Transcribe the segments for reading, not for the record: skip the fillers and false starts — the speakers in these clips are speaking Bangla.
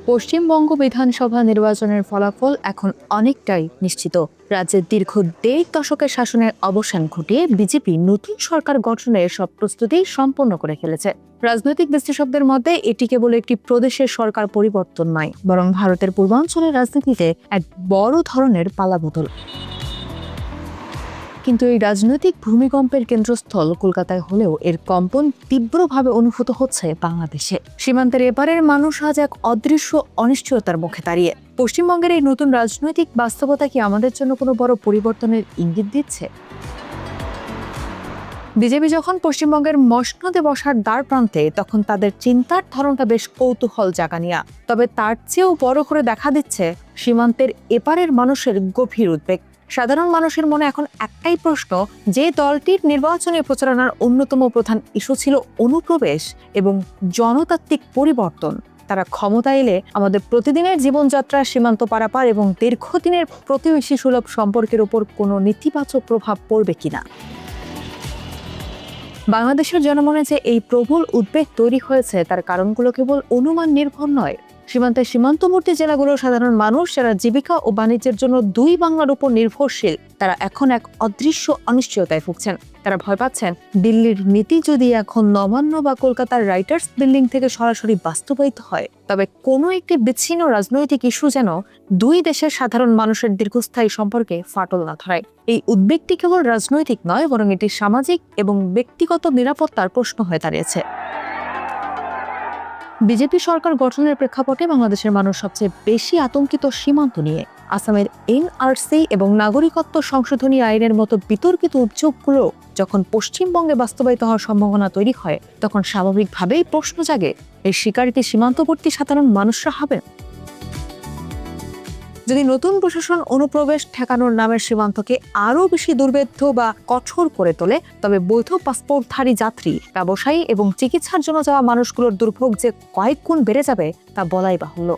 পশ্চিমবঙ্গ বিধানসভা নির্বাচনের ফলাফল এখন অনেকটাই নিশ্চিত। রাজ্যের দীর্ঘ ১.৫ দশকের শাসনের অবসান ঘটিয়ে বিজেপি নতুন সরকার গঠনের সব প্রস্তুতি সম্পন্ন করে ফেলেছে। রাজনৈতিক বিশ্লেষকদের মতে এটি কেবল একটি প্রদেশের সরকার পরিবর্তন নয়, বরং ভারতের পূর্বাঞ্চলের রাজনীতিতে এক বড় ধরনের পালাবদল। কিন্তু এই রাজনৈতিক ভূমিকম্পের কেন্দ্রস্থল কলকাতায় হলেও এর কম্পন তীব্রভাবে অনুভূত হচ্ছে বাংলাদেশে। সীমান্তের এপারের মানুষ আজ এক অদৃশ্য অনিশ্চয়তার মুখে দাঁড়িয়ে। পশ্চিমবঙ্গের এই নতুন রাজনৈতিক বাস্তবতা কি আমাদের জন্য কোনো বড় পরিবর্তনের ইঙ্গিত দিচ্ছে? বিজেপি যখন পশ্চিমবঙ্গের মসনদে বসার দ্বার প্রান্তে, তখন তাদের চিন্তার ধরনটা বেশ কৌতূহল জাগানিয়া। তবে তার চেয়েও বড় করে দেখা দিচ্ছে সীমান্তের এপারের মানুষের গভীর উদ্বেগ। সাধারণ মানুষের মনে এখন একটাই প্রশ্ন, যে দলটির নির্বাচনী প্রচারণার অন্যতম প্রধান ইস্যু ছিল অনুপ্রবেশ এবং জনতাত্ত্বিক পরিবর্তন, তারা ক্ষমতা এলে আমাদের প্রতিদিনের জীবনযাত্রা, সীমান্ত পারাপার এবং দীর্ঘদিনের প্রতিবেশী সুলভ সম্পর্কের উপর কোনো নেতিবাচক প্রভাব পড়বে কিনা। বাংলাদেশের জনমনে যে এই প্রবল উদ্বেগ তৈরি হয়েছে তার কারণগুলো কেবল অনুমান নির্ভর নয়। সীমান্তবর্তী জেলাগুলোর সাধারণ মানুষ, যারা জীবিকা ও বাণিজ্যের জন্য দুই বাংলার উপর নির্ভরশীল, তারা এখন এক অদৃশ্য অনিশ্চয়তায় ভুগছেন। তারা ভয় পাচ্ছেন দিল্লির নীতি যদি এখন নবান্ন বা কলকাতার রাইটার্স বিল্ডিং থেকে সরাসরি বাস্তবায়িত হয়, তবে কোনো একটি বিচ্ছিন্ন রাজনৈতিক ইস্যু যেন দুই দেশের সাধারণ মানুষের দীর্ঘস্থায়ী সম্পর্কে ফাটল না ধরায়। এই উদ্বেগটি কেবল রাজনৈতিক নয়, বরং এটি সামাজিক এবং ব্যক্তিগত নিরাপত্তার প্রশ্ন হয়ে দাঁড়িয়েছে। বিজেপি সরকার গঠনের প্রেক্ষাপটে বাংলাদেশের মানুষ সবচেয়ে বেশি আতঙ্কিত সীমান্ত নিয়ে। আসামের এনআরসি এবং নাগরিকত্ব সংশোধনী আইনের মতো বিতর্কিত উদ্যোগগুলো যখন পশ্চিমবঙ্গে বাস্তবায়িত হওয়ার সম্ভাবনা তৈরি হয়, তখন স্বাভাবিকভাবেই প্রশ্ন জাগে, এই শিকারিতে সীমান্তবর্তী সাধারণ মানুষরা হবেন। যদি নতুন প্রশাসন অনুপ্রবেশ ঠেকানোর নামের সীমান্তকে আরও বেশি দুর্ভেদ্য বা কঠোর করে তোলে, তবে বৈধ পাসপোর্টধারী যাত্রী, ব্যবসায়ী এবং চিকিৎসার জন্য যাওয়া মানুষগুলোর দুর্ভোগ যে কয়েক গুণ বেড়ে যাবে তা বলাই বাহুল্য।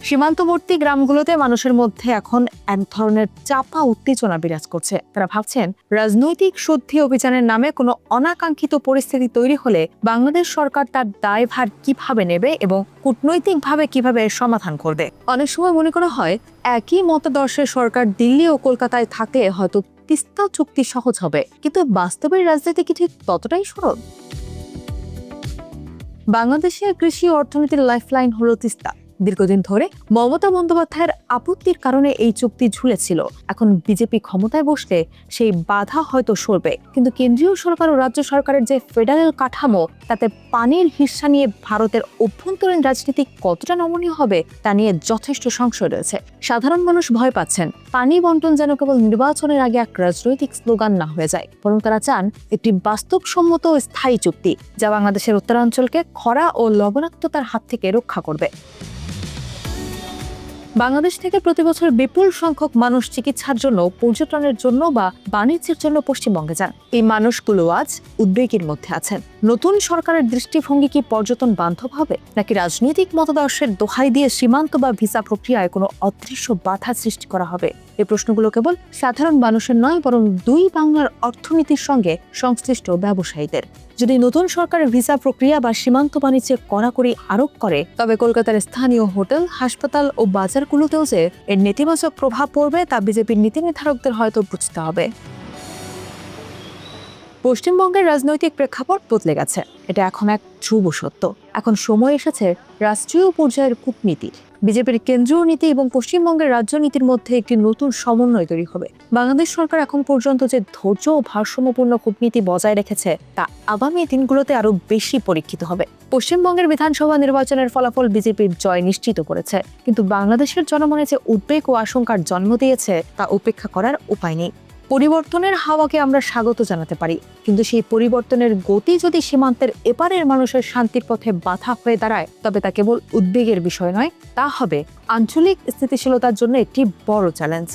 সীমান্তবর্তী গ্রামগুলোতে মানুষের মধ্যে এখন এক ধরনের চাপা উত্তেজনা বিরাজ করছে। তারা ভাবছেন, রাজনৈতিক শুদ্ধি অভিযানের নামে কোনো অনাকাঙ্ক্ষিত পরিস্থিতি তৈরি হলে বাংলাদেশ সরকার তার দায়ভার কিভাবে নেবে এবং কূটনৈতিকভাবে কিভাবে সমাধান করবে। অনেক সময় মনে করা হয়, একই মতাদর্শের সরকার দিল্লি ও কলকাতায় থাকলে হয়তো তিস্তা চুক্তি সহজ হবে, কিন্তু বাস্তবের রাজনীতি কি ঠিক ততটাই সরল? বাংলাদেশের কৃষি অর্থনীতির লাইফলাইন হলো তিস্তা। দীর্ঘদিন ধরে মমতা বন্দ্যোপাধ্যায়ের আপত্তির কারণে এই চুক্তি ঝুলেছিল। এখন বিজেপি ক্ষমতায় বসলে সেই বাধা হয়তো সরবে, কিন্তু কেন্দ্রীয় সরকার ও রাজ্য সরকারের যে ফেডারেল কাঠামো, তাতে পানির হিস্সা নিয়ে ভারতের অভ্যন্তরীণ রাজনীতি কতটা নমনীয় হবে তা নিয়ে যথেষ্ট সংশয় রয়েছে। সাধারণ মানুষ ভয় পাচ্ছেন পানি বন্টন যেন কেবল নির্বাচনের আগে এক রাজনৈতিক স্লোগান না হয়ে যায়, বরং তারা চান একটি বাস্তবসম্মত ও স্থায়ী চুক্তি, যা বাংলাদেশের উত্তরাঞ্চলকে খরা ও লবণাক্ততার হাত থেকে রক্ষা করবে। বাংলাদেশ থেকে প্রতি বছর বিপুল সংখ্যক মানুষ চিকিৎসার জন্য, পর্যটনের জন্য বা বাণিজ্যের জন্য পশ্চিমবঙ্গে যান। এই মানুষগুলো আজ উদ্বেগের মধ্যে আছেন। নতুন সরকারের দৃষ্টিভঙ্গি কি পর্যটন বান্ধব হবে, নাকি রাজনৈতিক মতাদর্শের দোহাই দিয়ে সীমান্ত বা ভিসা প্রক্রিয়ায় কোনো অদৃশ্য বাধা সৃষ্টি করা হবে? এই প্রশ্নগুলো কেবল সাধারণ মানুষের নয়, বরং দুই বাংলার অর্থনীতির সঙ্গে সংশ্লিষ্ট ব্যবসায়ীদের। যদি নতুন সরকারের ভিসা প্রক্রিয়া বা সীমান্ত বাণিজ্যে কড়াকড়ি আরোপ করে, তবে কলকাতার স্থানীয় হোটেল, হাসপাতাল ও বাজারগুলোতেও যে এর নেতিবাচক প্রভাব পড়বে তা বিজেপির নীতি নির্ধারকদের হয়তো বুঝতে হবে। পশ্চিমবঙ্গের রাজনৈতিক প্রেক্ষাপট বদলে গেছে, এটা এখন এক ধ্রুব সত্য। এখন সময় এসেছে রাষ্ট্রীয় পর্যায়ের কূটনীতির। বিজেপির কেন্দ্রীয় নীতি এবং পশ্চিমবঙ্গের রাজ্য নীতির মধ্যে একটি নতুন সমন্বয় তৈরি হবে। বাংলাদেশ সরকার এখন পর্যন্ত যে ধৈর্য ও ভারসাম্যপূর্ণ কূটনীতি বজায় রেখেছে, তা আগামী দিনগুলোতে আরো বেশি পরীক্ষিত হবে। পশ্চিমবঙ্গের বিধানসভা নির্বাচনের ফলাফল বিজেপির জয় নিশ্চিত করেছে, কিন্তু বাংলাদেশের জনমনে যে উদ্বেগ ও আশঙ্কার জন্ম দিয়েছে তা উপেক্ষা করার উপায় নেই। পরিবর্তনের হাওয়াকে আমরা স্বাগত জানাতে পারি, কিন্তু সেই পরিবর্তনের গতি যদি সীমান্তের এপারের মানুষের শান্তির পথে বাধা হয়ে দাঁড়ায়, তবে তা কেবল উদ্বেগের বিষয় নয়, তা হবে আঞ্চলিক স্থিতিশীলতার জন্য একটি বড় চ্যালেঞ্জ।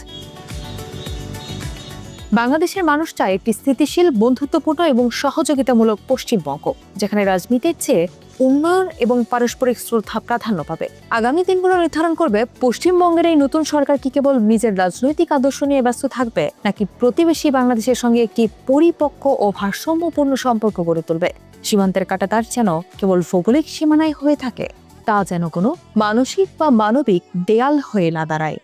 বাংলাদেশের মানুষ চায় একটি স্থিতিশীল, বন্ধুত্বপূর্ণ এবং সহযোগিতামূলক পশ্চিমবঙ্গ, যেখানে রাজনীতির চেয়ে উন্নয়ন এবং পারস্পরিক শ্রদ্ধা প্রাধান্য পাবে। আগামী দিনগুলো নির্ধারণ করবে পশ্চিমবঙ্গের এই নতুন সরকার কি কেবল নিজের রাজনৈতিক আদর্শ নিয়ে ব্যস্ত থাকবে, নাকি প্রতিবেশী বাংলাদেশের সঙ্গে একটি পরিপক্ক ও ভারসাম্যপূর্ণ সম্পর্ক গড়ে তুলবে। সীমান্তের কাঁটাতার যেন কেবল ভৌগোলিক সীমানায় হয়ে থাকে, তা যেন কোনো মানসিক বা মানবিক দেয়াল হয়ে না দাঁড়ায়।